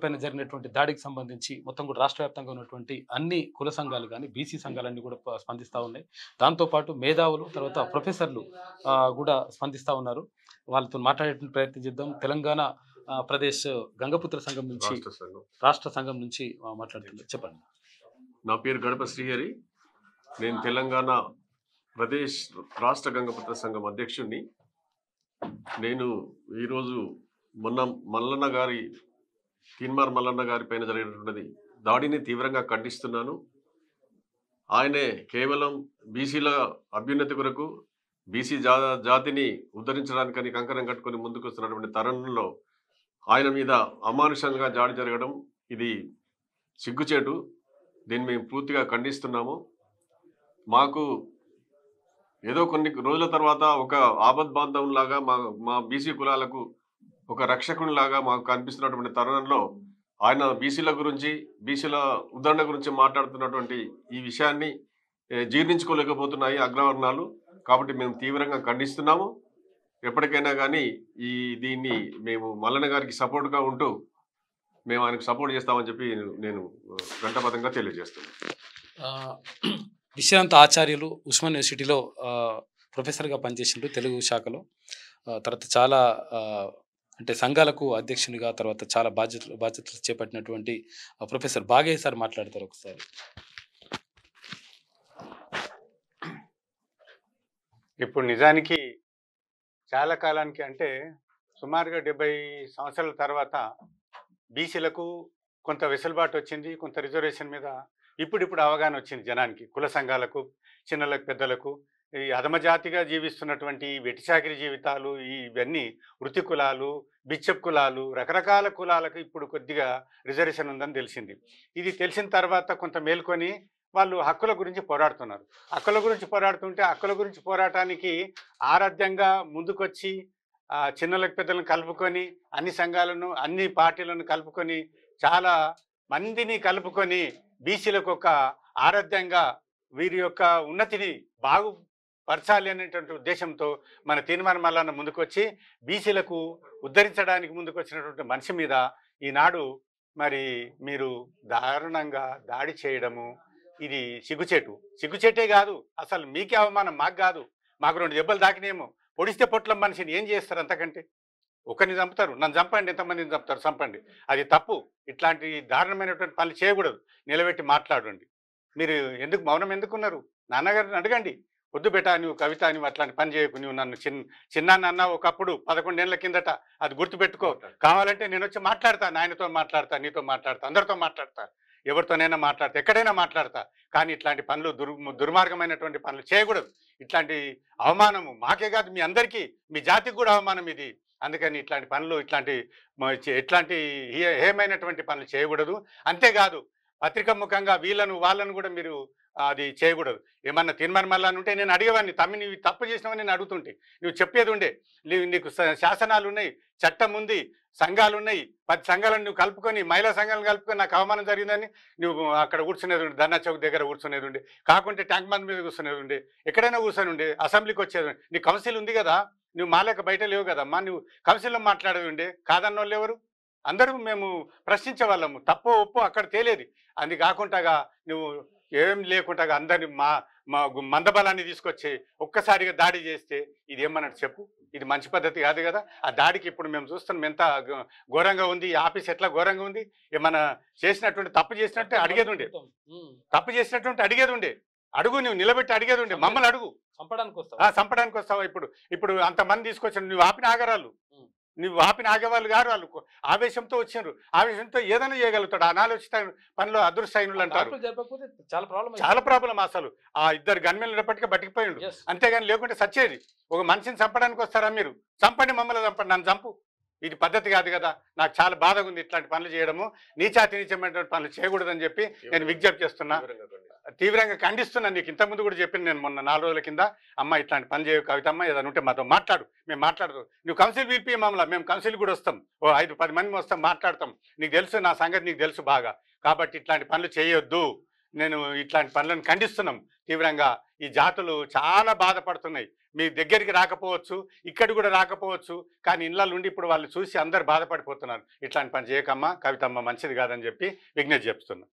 పైన జరిగినటువంటి దాడికి సంబంధించి మొత్తం కూడా రాష్ట్ర వ్యాప్తంగా ఉన్నటువంటి అన్ని కుల సంఘాలు కానీ బీసీ సంఘాలన్నీ కూడా స్పందిస్తూ ఉన్నాయి. దాంతోపాటు మేధావులు తర్వాత ప్రొఫెసర్లు కూడా స్పందిస్తూ ఉన్నారు. వాళ్ళతో మాట్లాడేటువంటి ప్రయత్నం చేద్దాం. తెలంగాణ ప్రదేశ్ గంగపుత్ర సంఘం నుంచి రాష్ట్ర సంఘం నుంచి మాట్లాడుతున్నారు. చెప్పండి. నా పేరు గడప శ్రీహరి. నేను తెలంగాణ ప్రదేశ్ రాష్ట్ర గంగపుత్ర సంఘం అధ్యక్షుడిని. నేను ఈరోజు మొన్న తీన్మార్ మల్లన్న గారి పైన జరిగినటువంటి దాడిని తీవ్రంగా ఖండిస్తున్నాను. ఆయనే కేవలం బీసీల అభ్యున్నతి కొరకు బీసీ జాతిని ఉద్ధరించడానికని కంకణం కట్టుకొని ముందుకు వస్తున్నటువంటి తరుణంలో ఆయన మీద అమానుషంగా దాడి జరగడం ఇది సిగ్గుచేటు. దీన్ని మేము పూర్తిగా ఖండిస్తున్నాము. మాకు ఏదో కొన్ని రోజుల తర్వాత ఒక ఆపద్బాంధవంలాగా మా బీసీ కులాలకు ఒక రక్షకునిలాగా మాకు కనిపిస్తున్నటువంటి తరుణంలో ఆయన బీసీల గురించి బీసీల ఉద్ధరణ గురించి మాట్లాడుతున్నటువంటి ఈ విషయాన్ని జీర్ణించుకోలేకపోతున్నాయి అగ్రవర్ణాలు. కాబట్టి మేము తీవ్రంగా ఖండిస్తున్నాము. ఎప్పటికైనా కానీ దీన్ని మేము మల్లన్న గారికి సపోర్ట్గా ఉంటూ మేము ఆయనకు సపోర్ట్ చేస్తామని చెప్పి నేను ఘంటాపథంగా తెలియజేస్తున్నాను. విశ్రాంత ఆచార్యులు ఉస్మాన్ యూనివర్సిటీలో ప్రొఫెసర్గా పనిచేసిండ్రు తెలుగు శాఖలో. తర్వాత చాలా అంటే సంఘాలకు అధ్యక్షునిగా తర్వాత చాలా బాధ్యతలు చేపట్టినటువంటి ప్రొఫెసర్ బాగయ్య సార్ మాట్లాడతారు ఒకసారి. ఇప్పుడు నిజానికి చాలా కాలానికి అంటే సుమారుగా 70 సంవత్సరాల తర్వాత బీసీలకు కొంత వెసులుబాటు వచ్చింది. కొంత రిజర్వేషన్ మీద ఇప్పుడు అవగాహన వచ్చింది జనానికి, కుల సంఘాలకు, చిన్నలకు, పెద్దలకు. ఈ అధమజాతిగా జీవిస్తున్నటువంటి వెటిచాకిరి జీవితాలు, ఇవన్నీ వృత్తి కులాలు, బిచ్చప్ కులాలు, రకరకాల కులాలకు ఇప్పుడు కొద్దిగా రిజర్వేషన్ ఉందని తెలిసింది. ఇది తెలిసిన తర్వాత కొంత మేల్కొని వాళ్ళు హక్కుల గురించి పోరాడుతున్నారు. హక్కుల గురించి పోరాటానికి ఆరాధ్యంగా ముందుకొచ్చి చిన్నలకు పెద్దలను కలుపుకొని అన్ని సంఘాలను అన్ని పార్టీలను కలుపుకొని చాలా మందిని కలుపుకొని బీసీలకు ఒక ఆరాధ్యంగా వీరి యొక్క ఉన్నతిని బాగుపరచాలి అనేటువంటి ఉద్దేశంతో మన తీన్మార్ మల్లన్న ముందుకొచ్చి బీసీలకు ఉద్ధరించడానికి ముందుకు వచ్చినటువంటి మనిషి మీద ఈనాడు మరి మీరు దారుణంగా దాడి చేయడము ఇది సిగ్గుచేటే కాదు. అసలు మీకే అవమానం, మాకు కాదు. మాకు 2 దెబ్బలు దాకినేమో. పొడిస్తే పొట్లం మనిషిని ఏం చేస్తారు అంతకంటే? ఒకరిని చంపుతారు, నన్ను చంపండి, ఎంతమందిని చంపుతారు, చంపండి. అది తప్పు. ఇట్లాంటి దారుణమైనటువంటి పనులు చేయకూడదు. నిలబెట్టి మాట్లాడండి. మీరు మౌనం ఎందుకున్నారు? నాన్నగారిని అడగండి. వద్దు బేటా, నువ్వు కవిత, నువ్వు అట్లాంటి పని చేయకు, నువ్వు నన్ను చిన్నాన్న అన్నావు ఒకప్పుడు 11 ఏళ్ల కిందట, అది గుర్తుపెట్టుకో. కావాలంటే నేను వచ్చి మాట్లాడతా, నాయనతో మాట్లాడతా, నీతో మాట్లాడతా, అందరితో మాట్లాడతా, ఎవరితోనైనా మాట్లాడతా, ఎక్కడైనా మాట్లాడతా. కానీ ఇట్లాంటి పనులు దుర్మార్గమైనటువంటి పనులు చేయకూడదు. ఇట్లాంటి అవమానము మాకే కాదు, మీ అందరికీ, మీ జాతికి కూడా అవమానం ఇది. అందుకని ఇట్లాంటి పనులు ఎట్లాంటి హేమైనటువంటి పనులు చేయకూడదు. అంతేకాదు పత్రికా ముఖంగా వాళ్ళను కూడా మీరు అది చేయకూడదు. ఏమన్నా తీన్మార్ మల్లన్న ఉంటే నేను అడిగేవాడిని, నువ్వు తప్పు చేసినావని నేను అడుగుతుంటే నువ్వు చెప్పేది ఉండే. నీకు శాసనాలు ఉన్నాయి, చట్టం ఉంది, సంఘాలు ఉన్నాయి. 10 సంఘాలను నువ్వు కలుపుకొని, మహిళా సంఘాలను కలుపుకొని నాకు అవమానం జరిగిందని నువ్వు అక్కడ కూర్చునేది ఉండే, ధర్నా చౌక్ దగ్గర కూర్చునేది ఉండే, కాకుంటే ట్యాంక్ బండ్ మీద కూర్చునేది ఉండే, ఎక్కడైనా కూర్చొని ఉండే, అసెంబ్లీకి వచ్చేది ఉండే. నీ కౌన్సిల్ ఉంది కదా, నువ్వు మాలేక బయట లేవు కదమ్మా, నువ్వు కౌన్సిల్లో మాట్లాడేది ఉండే. కాదన్న వాళ్ళు ఎవరు? అందరూ మేము ప్రశ్నించే వాళ్ళము. తప్పో ఒప్పో అక్కడ తేలేది. అది కాకుండా నువ్వు ఏం లేకుండా అందరిని మా మందబలాన్ని తీసుకొచ్చి ఒక్కసారిగా దాడి చేస్తే ఇది ఏమన్నట్టు చెప్పు? ఇది మంచి పద్ధతి కాదు కదా. ఆ దాడికి ఇప్పుడు మేము చూస్తున్నాం ఎంత ఘోరంగా ఉంది. ఆఫీస్ ఎట్లా ఘోరంగా ఉంది. ఏమన్నా చేసినటువంటి తప్పు చేసినట్టే అడిగేది ఉండే. అడుగు, నువ్వు నిలబెట్టి అడిగేది ఉండే. మమ్మల్ని అడుగు. చంపడానికి వస్తావా? ఇప్పుడు అంతమంది తీసుకొచ్చాను. నువ్వు ఆపిన ఆగేవాళ్ళు గారు. వాళ్ళు ఆవేశంతో వచ్చినారు. ఆవేశంతో ఏదైనా చేయగలుగుతాడు. అనాలోచిత పనిలో అదృష్టైనులు అంటారు. చాలా ప్రాబ్లం. అసలు ఆ 2 గన్మెన్లు ఉన్నప్పటికీ బతికిపోయిండు. అంతేగాని లేకుంటే సచ్చేది. ఒక మనిషిని చంపడానికి వస్తారా మీరు? చంపండి, మమ్మల్ని చంపండి, నన్ను చంపు. ఇది పద్ధతి కాదు కదా. నాకు చాలా బాధగా ఉంది ఇట్లాంటి పనులు చేయడము. నీచమైనటువంటి పనులు చేయకూడదని చెప్పి నేను విజ్ఞప్తి చేస్తున్నా, తీవ్రంగా ఖండిస్తున్నాను. నీకు ఇంతకుముందు కూడా చెప్పిన నేను మొన్న 4 రోజుల కింద, అమ్మ ఇట్లాంటి పని చేయవు కవితమ్మ, ఏదైనా ఉంటే మాతో మాట్లాడు, మేము మాట్లాడదు. నువ్వు కౌన్సిల్ పిలిపి మమ్మల్ని, మేము కౌన్సిల్ కూడా వస్తాం, 5-10 మంది వస్తాం, మాట్లాడతాం. నీకు తెలుసు నా సంగతి, నీకు తెలుసు బాగా. కాబట్టి ఇట్లాంటి పనులు చేయొద్దు. నేను ఇట్లాంటి పనులను ఖండిస్తున్నాం తీవ్రంగా. ఈ జాతులు చాలా బాధపడుతున్నాయి. మీ దగ్గరికి రాకపోవచ్చు, ఇక్కడ కూడా రాకపోవచ్చు, కానీ ఇళ్ళ నుండి ఇప్పుడు వాళ్ళు చూసి అందరు బాధపడిపోతున్నారు. ఇట్లాంటి పని చేయకమ్మా కవితమ్మ, మంచిది కాదని చెప్పి విజ్ఞప్తి చేస్తున్నా.